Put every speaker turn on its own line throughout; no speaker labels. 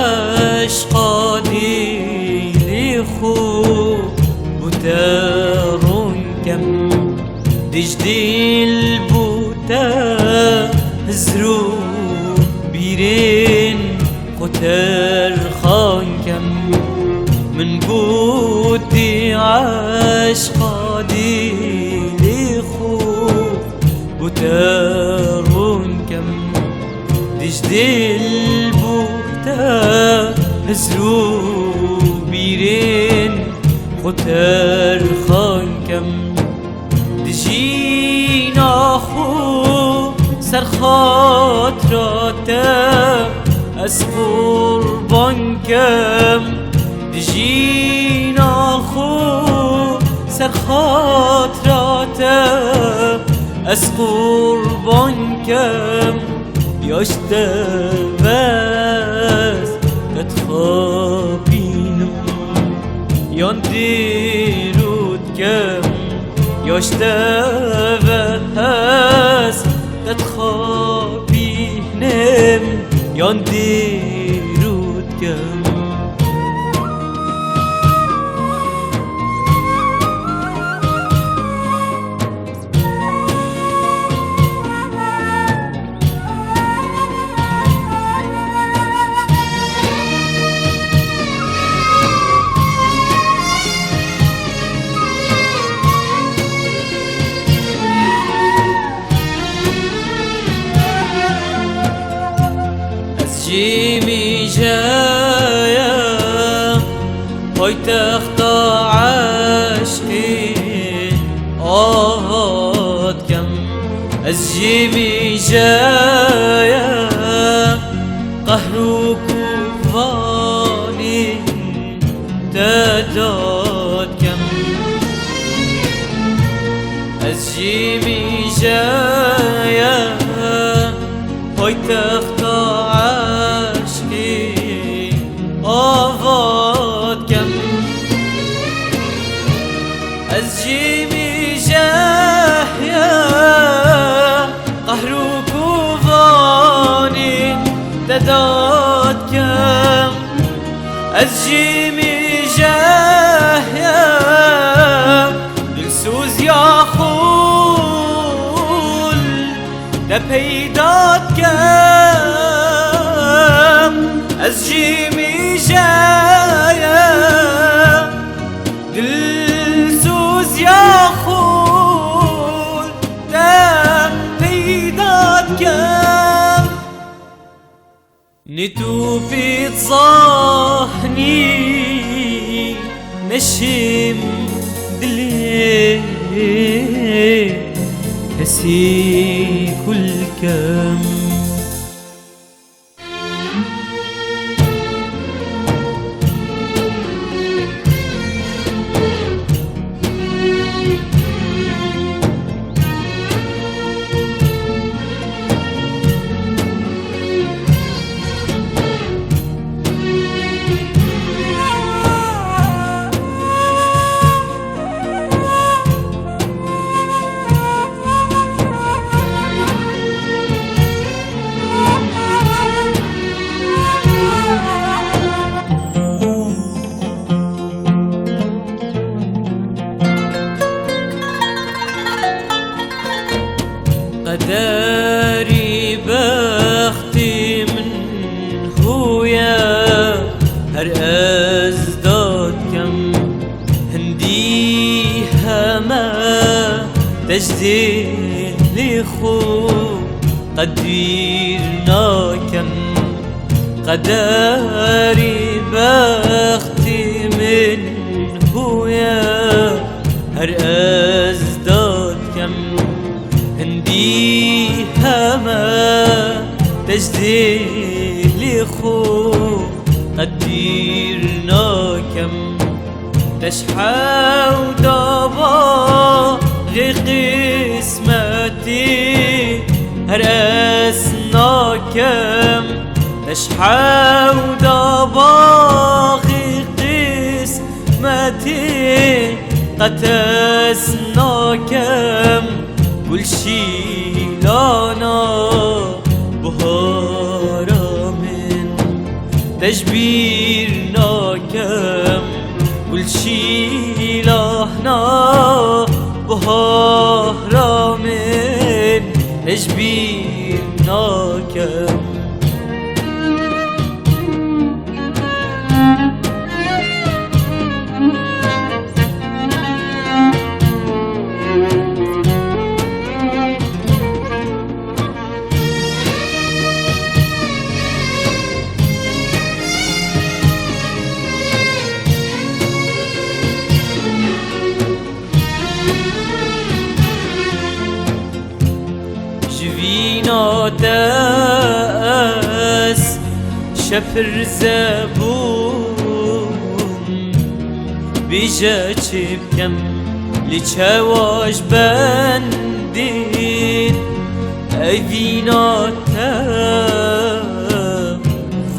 عشقا ديلي خو بوتارون كم دجديل بوتا هزرو بيرين قتر خان كم من بودي عشقا ديلي خو بوتارون كم دجديل بوتا هزرو بيرين قتر خان كم دجينا خو سر خاطراتا از قربان کم دجینا خو سر خاطراتا از قربان کم یاشته بس تتخابینم یان دیرود کم یاشته بس تتخابینم یان دیرود کم جيمي جايا هاي تخت عشقي كم از جيمي جايا قهرك وفاني تداد كم از جيمي جايا هاي تخت كم از جيمي جاهيا قهرك وفاني تداد كم از جيمي جاهيا دلسوز يا خول لبيداد كم از جيمي جايا دلسوز يا خول دا بيداد كم نتو في تصاحني نشم دلي كسي كل كم قدري بختي من هويا هر ازداد كم هندي هما تجديد لخو قديرنا كم قدري بختي من هويا هر ازداد كم هندي هما تجديد لخو قديرنا كم تشحى ودابا غير قسمتي هرسنا كم تشحى ودابا غير قسمتي قتسنا كم كل شي لانا بهارا من هجبير ناكم كل شي لحنا بهرامن هجبير ناكم جوینا دست شپر زبون بیجا چی بکم لچواش بندید اوینا تا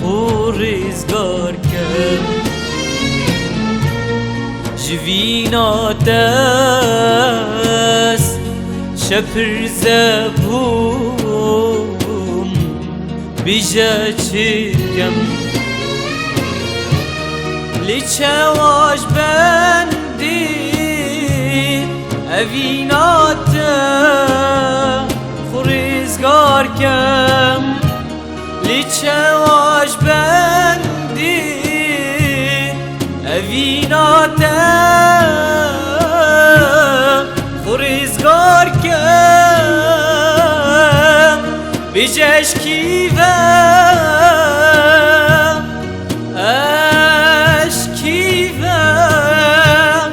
خورزگار کم جوینا دست شپر زبون بیجا چکم لچواش بندید اوینات خورزگار کم لچواش بندید اوینات خورزگار کم بیجش کیوم اشکیوم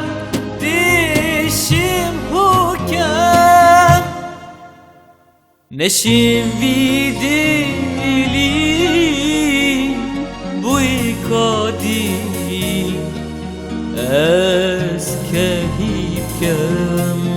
دیشیم حکم نشیم ویدیلی بوی کادی از کهیب کم